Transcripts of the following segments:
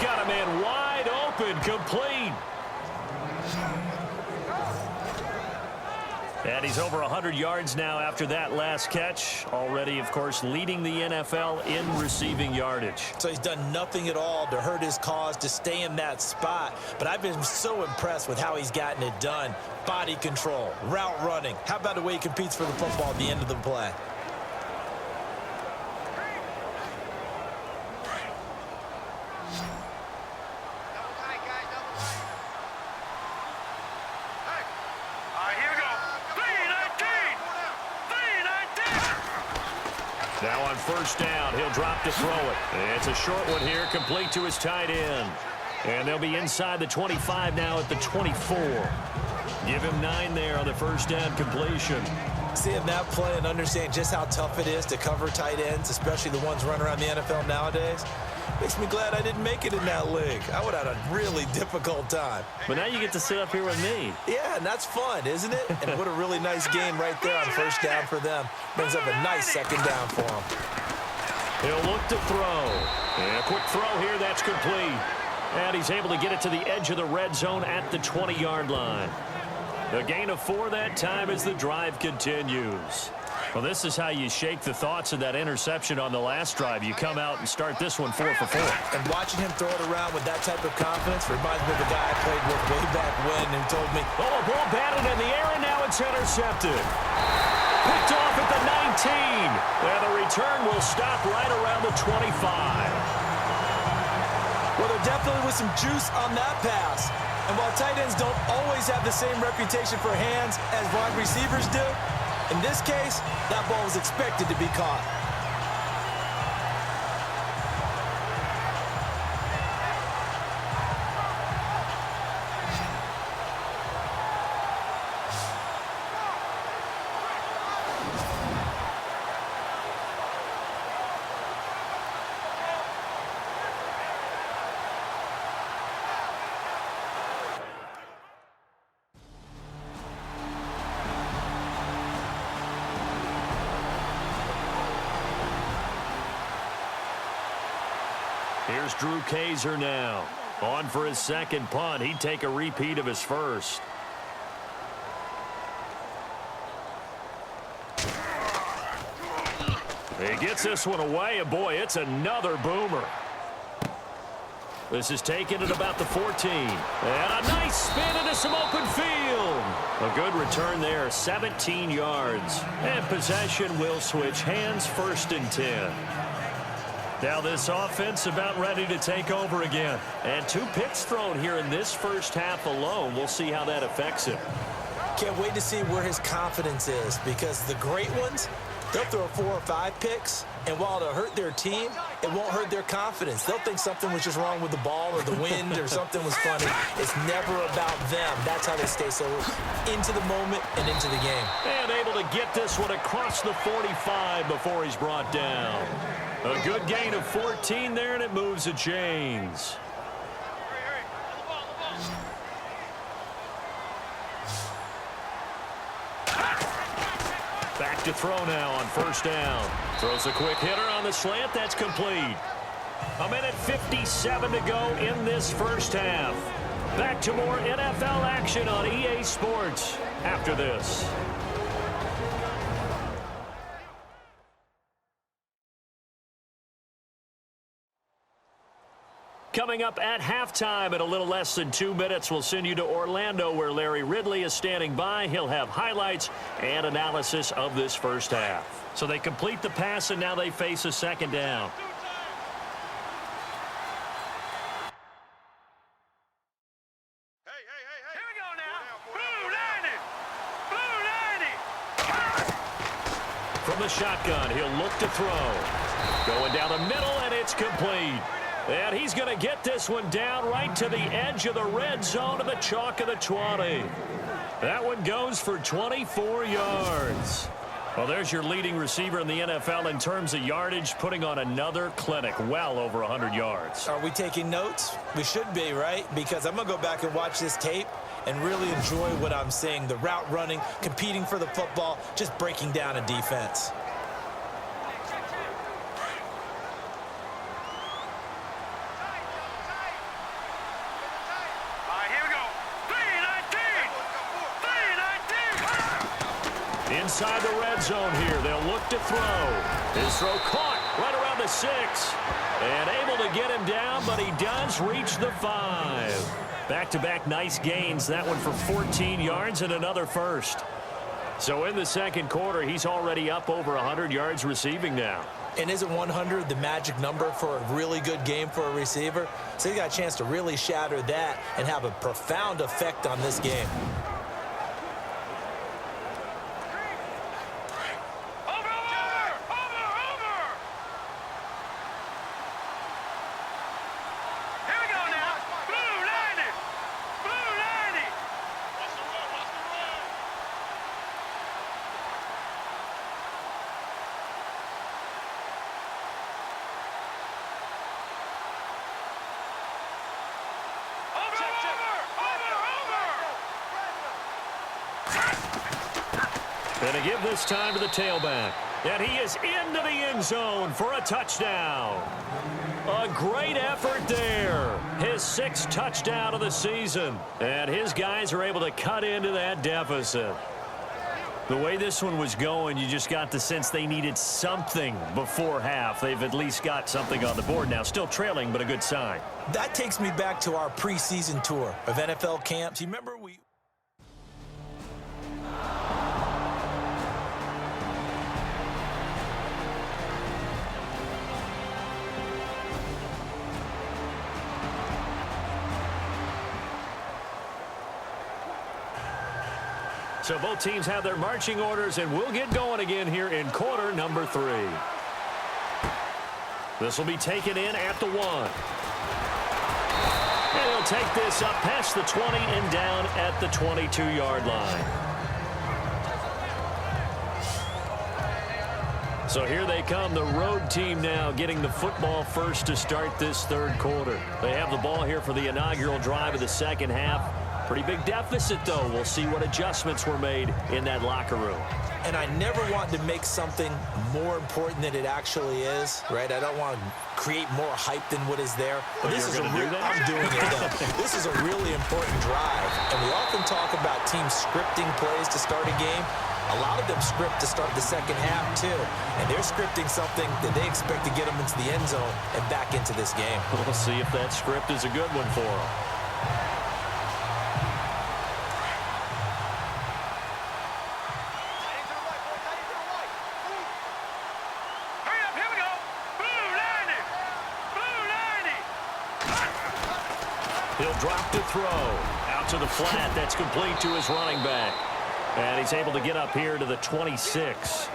got a man wide open, complete. And he's over 100 yards now after that last catch. Already, of course, leading the NFL in receiving yardage. So he's done nothing at all to hurt his cause, to stay in that spot. But I've been so impressed with how he's gotten it done. Body control, route running. How about the way he competes for the football at the end of the play? Now on first down, he'll drop to throw it. It's a short one here, complete to his tight end. And they'll be inside the 25 now at the 24. Give him 9 there on the first down completion. Seeing that play and understanding just how tough it is to cover tight ends, especially the ones running around the NFL nowadays, makes me glad I didn't make it in that league. I would have had a really difficult time. But now you get to sit up here with me. Yeah, and that's fun, isn't it? And what a really nice game right there on first down for them. Brings up a nice second down for them. He'll look to throw. And a quick throw here, that's complete. And he's able to get it to the edge of the red zone at the 20-yard line. The gain of 4 that time as the drive continues. Well, this is how you shake the thoughts of that interception on the last drive. You come out and start this one 4 for 4. And watching him throw it around with that type of confidence reminds me of the guy I played with way back when who told me, oh, a ball batted in the air, and now it's intercepted. Picked off at the 19. And the return will stop right around the 25. Well, there definitely was some juice on that pass. And while tight ends don't always have the same reputation for hands as wide receivers do, in this case, that ball was expected to be caught. Here's Drew Kaiser now. On for his second punt. He'd take a repeat of his first. He gets this one away, and boy, it's another boomer. This is taken at about the 14. And a nice spin into some open field. A good return there, 17 yards. And possession will switch hands, 1st and 10. Now this offense about ready to take over again. And 2 picks thrown here in this first half alone. We'll see how that affects him. Can't wait to see where his confidence is, because the great ones, they'll throw 4 or 5 picks, and while it'll hurt their team, it won't hurt their confidence. They'll think something was just wrong with the ball or the wind or something was funny. It's never about them. That's how they stay so into the moment and into the game. And able to get this one across the 45 before he's brought down. A good gain of 14 there, and it moves the chains. Back to throw now on first down. Throws a quick hitter on the slant. That's complete. 1:57 to go in this first half. Back to more NFL action on EA Sports after this. Coming up at halftime in a little less than 2 minutes, we'll send you to Orlando where Larry Ridley is standing by. He'll have highlights and analysis of this first half. So they complete the pass, and now they face a second down. Here we go now. Blue 90. Blue 90. From the shotgun, he'll look to throw. Going down the middle, and it's complete. And he's going to get this one down right to the edge of the red zone to the chalk of the 20. That one goes for 24 yards. Well, there's your leading receiver in the NFL in terms of yardage, putting on another clinic, well over 100 yards. Are we taking notes? We should be, right? Because I'm going to go back and watch this tape and really enjoy what I'm seeing. The route running, competing for the football, just breaking down a defense. inside the red zone here. They'll look to throw. His throw caught right around the 6. And able to get him down, but he does reach the 5. Back-to-back nice gains. That one for 14 yards and another first. So in the second quarter, he's already up over 100 yards receiving now. And isn't 100 the magic number for a really good game for a receiver? So he got a chance to really shatter that and have a profound effect on this game. And to give this time to the tailback. And he is into the end zone for a touchdown. A great effort there. His 6th touchdown of the season. And his guys are able to cut into that deficit. The way this one was going, you just got the sense they needed something before half. They've at least got something on the board now. Still trailing, but a good sign. That takes me back to our preseason tour of NFL camps. You remember we... So both teams have their marching orders, and we'll get going again here in quarter number 3. This will be taken in at the 1. And he'll take this up past the 20 and down at the 22-yard line. So here they come, the road team now getting the football first to start this third quarter. They have the ball here for the inaugural drive of the second half. Pretty big deficit, though. We'll see what adjustments were made in that locker room. And I never want to make something more important than it actually is, right? I don't want to create more hype than what is there. But this is a real, I'm doing it, though. This is a really important drive. And we often talk about teams scripting plays to start a game. A lot of them script to start the second half, too. And they're scripting something that they expect to get them into the end zone and back into this game. We'll see if that script is a good one for them. He'll drop to throw. Out to the flat. That's complete to his running back. And he's able to get up here to the 26.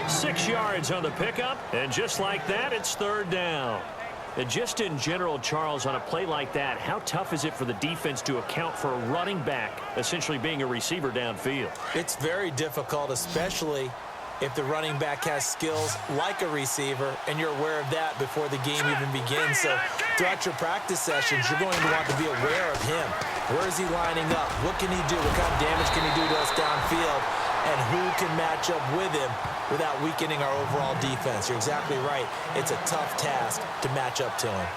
6 yards on the pickup. And just like that, it's third down. And just in general, Charles, on a play like that, how tough is it for the defense to account for a running back essentially being a receiver downfield? It's very difficult, especially if the running back has skills like a receiver, and you're aware of that before the game even begins. So throughout your practice sessions, you're going to want to be aware of him. Where is he lining up? What can he do? What kind of damage can he do to us downfield? And who can match up with him without weakening our overall defense? You're exactly right. It's a tough task to match up to him.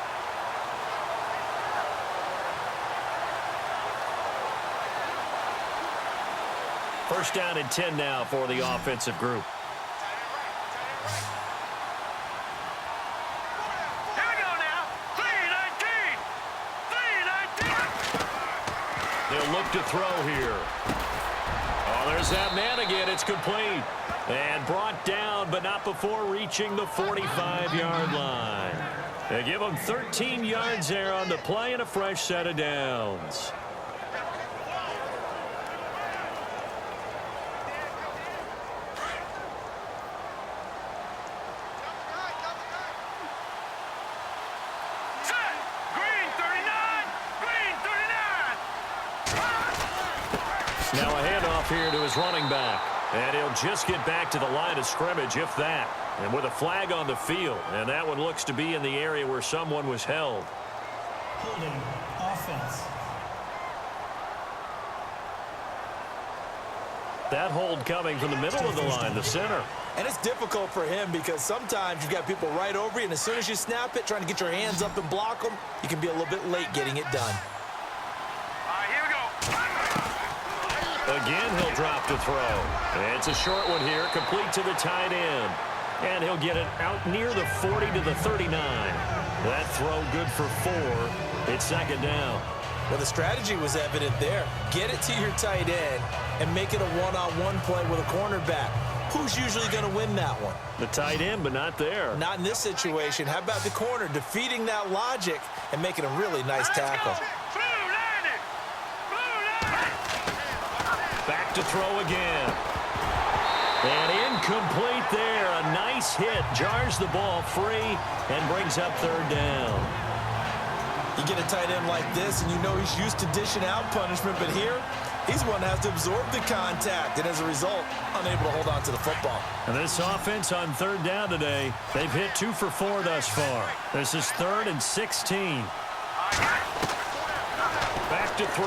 First down and 10 now for the offensive group. Here we go now. 3-19. They'll look to throw here. Oh, there's that man again. It's complete. And brought down, but not before reaching the 45-yard line. They give him 13 yards there on the play and a fresh set of downs. Now a handoff here to his running back. And he'll just get back to the line of scrimmage, if that. And with a flag on the field. And that one looks to be in the area where someone was held. Holding offense. That hold coming from the middle of the line, the center. And it's difficult for him because sometimes you've got people right over you, and as soon as you snap it, trying to get your hands up and block them, you can be a little bit late getting it done. All right, here we go. again, he'll drop to throw. It's a short one here, complete to the tight end. And he'll get it out near the 40 to the 39. That throw good for 4. It's second down. Well, the strategy was evident there. Get it to your tight end and make it a one-on-one play with a cornerback. Who's usually going to win that one? The tight end, but not there. Not in this situation. How about the corner defeating that logic and making a really nice tackle? Back to throw again. And incomplete there. A nice hit. Jars the ball free and brings up third down. You get a tight end like this, and you know he's used to dishing out punishment, but here, he's one that has to absorb the contact, and as a result, unable to hold on to the football. And this offense on third down today, they've hit 2 for 4 thus far. This is 3rd and 16. Back to throw.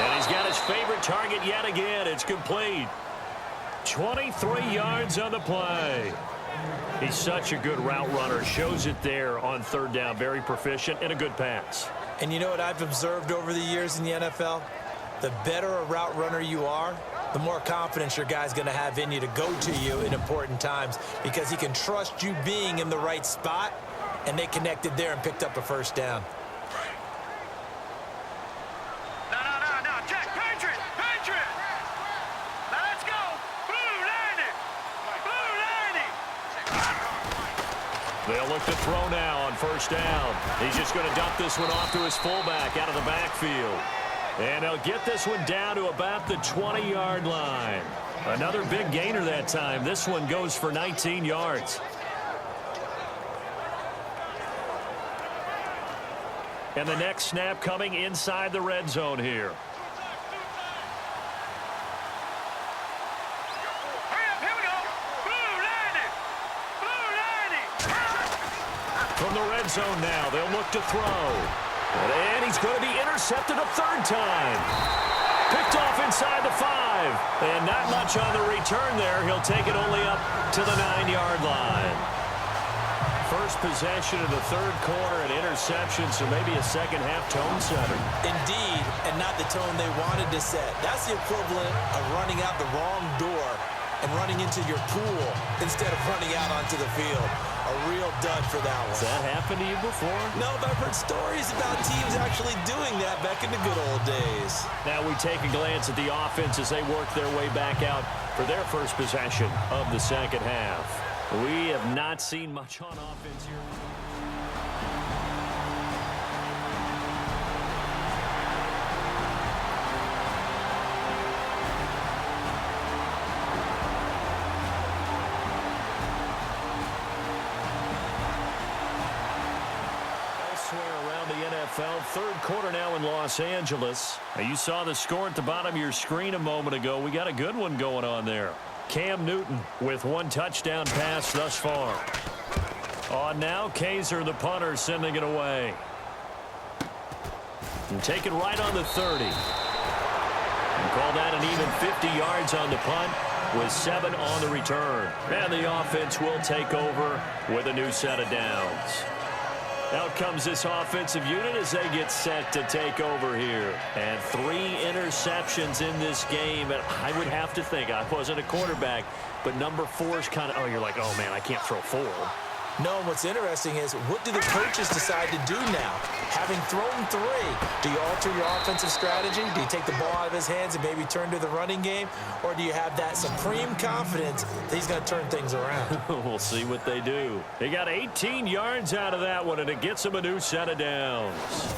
And he's got his favorite target yet again. It's complete. 23 yards on the play. He's such a good route runner. Shows it there on third down. Very proficient and a good pass. And you know what I've observed over the years in the NFL? The better a route runner you are, the more confidence your guy's going to have in you to go to you in important times because he can trust you being in the right spot, and they connected there and picked up a first down. They'll look to throw now on first down. He's just going to dump this one off to his fullback out of the backfield. And they'll get this one down to about the 20-yard line. Another big gainer that time. This one goes for 19 yards. And the next snap coming inside the red zone here. From the red zone now, they'll look to throw. And he's going to be intercepted a third time. Picked off inside the 5. And not much on the return there. He'll take it only up to the 9-yard line. First possession of the third quarter, an interception, so maybe a second-half tone setter. Indeed, and not the tone they wanted to set. That's the equivalent of running out the wrong door and running into your pool instead of running out onto the field. A real dud for that one. Has that happened to you before? No, but I've heard stories about teams actually doing that back in the good old days. Now we take a glance at the offense as they work their way back out for their first possession of the second half. We have not seen much on offense here. Third quarter now in Los Angeles. Now you saw the score at the bottom of your screen a moment ago. We got a good one going on there. Cam Newton with 1 touchdown pass thus far. On now, Kaiser, the punter, sending it away. And take it right on the 30. And call that an even 50 yards on the punt with 7 on the return. And the offense will take over with a new set of downs. Out comes this offensive unit as they get set to take over here. And 3 interceptions in this game. And I would have to think, I wasn't a quarterback, but number 4 is kind of, oh, you're like, oh, man, I can't throw 4. No, what's interesting is, what do the coaches decide to do now? Having thrown 3, do you alter your offensive strategy? Do you take the ball out of his hands and maybe turn to the running game? Or do you have that supreme confidence that he's going to turn things around? We'll see what they do. They got 18 yards out of that one, and it gets them a new set of downs.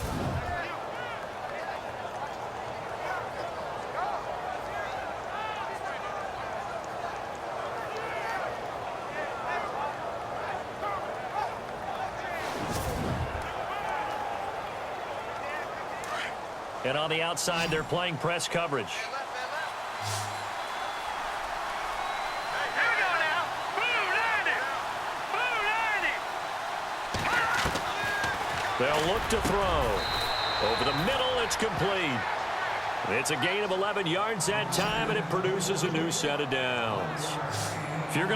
And on the outside, they're playing press coverage. They'll look to throw. Over the middle, it's complete. It's a gain of 11 yards that time, and it produces a new set of downs. If you're going